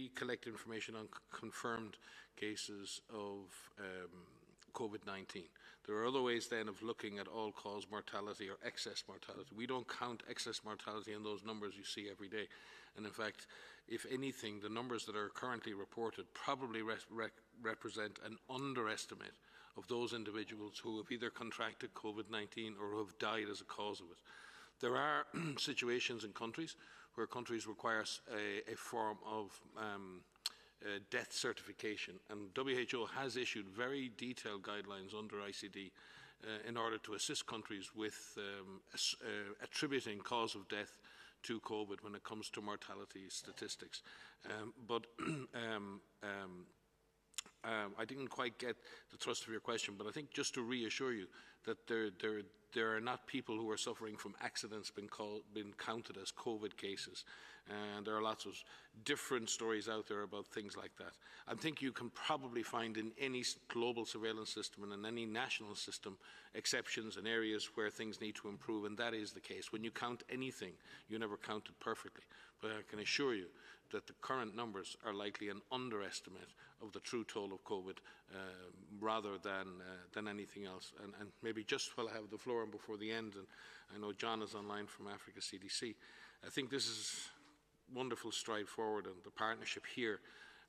we collect information on confirmed cases of COVID-19. There are other ways then of looking at all-cause mortality or excess mortality. We don't count excess mortality in those numbers you see every day. And in fact, if anything, the numbers that are currently reported probably represent an underestimate of those individuals who have either contracted COVID-19 or who have died as a cause of it. There are situations in countries where countries require a form of death certification, and WHO has issued very detailed guidelines under ICD in order to assist countries with attributing cause of death to COVID when it comes to mortality statistics. I didn't quite get the thrust of your question, but I think just to reassure you that there are not people who are suffering from accidents been counted as COVID cases. And there are lots of different stories out there about things like that. I think you can probably find in any global surveillance system and in any national system exceptions and areas where things need to improve, and that is the case. When you count anything, you never count it perfectly. But I can assure you that the current numbers are likely an underestimate of the true toll of COVID rather than anything else. And maybe just while I have the floor and before the end, and I know John is online from Africa CDC, I think this is wonderful stride forward, and the partnership here,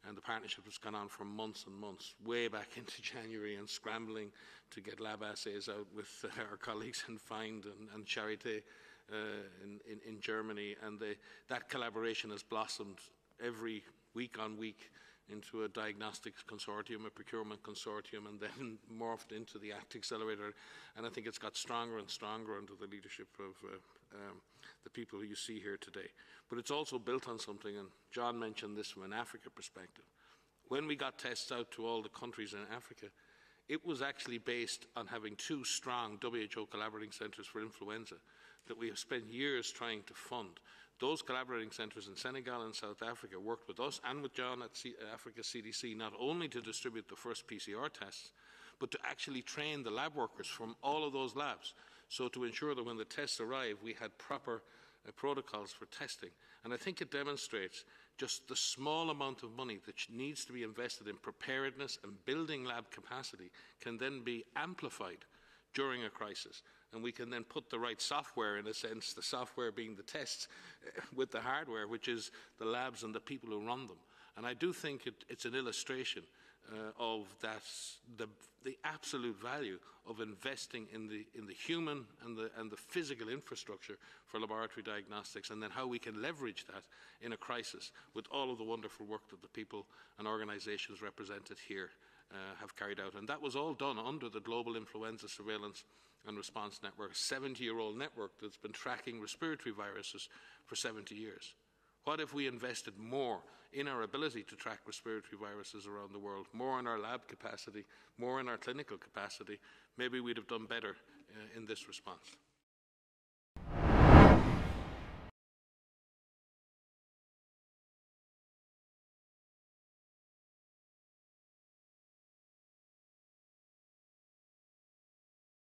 and the partnership has gone on for months and months, way back into January, and scrambling to get lab assays out with our colleagues in FIND and Charité in Germany, and that collaboration has blossomed every week on week into a diagnostics consortium, a procurement consortium, and then morphed into the ACT Accelerator. And I think it's got stronger and stronger under the leadership of the people who you see here today. But it's also built on something, and John mentioned this from an Africa perspective. When we got tests out to all the countries in Africa, it was actually based on having two strong WHO collaborating centres for influenza that we have spent years trying to fund. Those collaborating centres in Senegal and South Africa worked with us and with John at Africa CDC not only to distribute the first PCR tests, but to actually train the lab workers from all of those labs, so to ensure that when the tests arrive, we had proper protocols for testing. And I think it demonstrates just the small amount of money that needs to be invested in preparedness and building lab capacity can then be amplified during a crisis. And we can then put the right software, in a sense, the software being the tests, with the hardware, which is the labs and the people who run them. And I do think it's an illustration of that, the absolute value of investing in the human and the physical infrastructure for laboratory diagnostics, and then how we can leverage that in a crisis with all of the wonderful work that the people and organisations represented here have carried out. And that was all done under the Global Influenza Surveillance and Response Network, a 70-year-old network that's been tracking respiratory viruses for 70 years. What if we invested more in our ability to track respiratory viruses around the world, more in our lab capacity, more in our clinical capacity? Maybe we'd have done better in this response.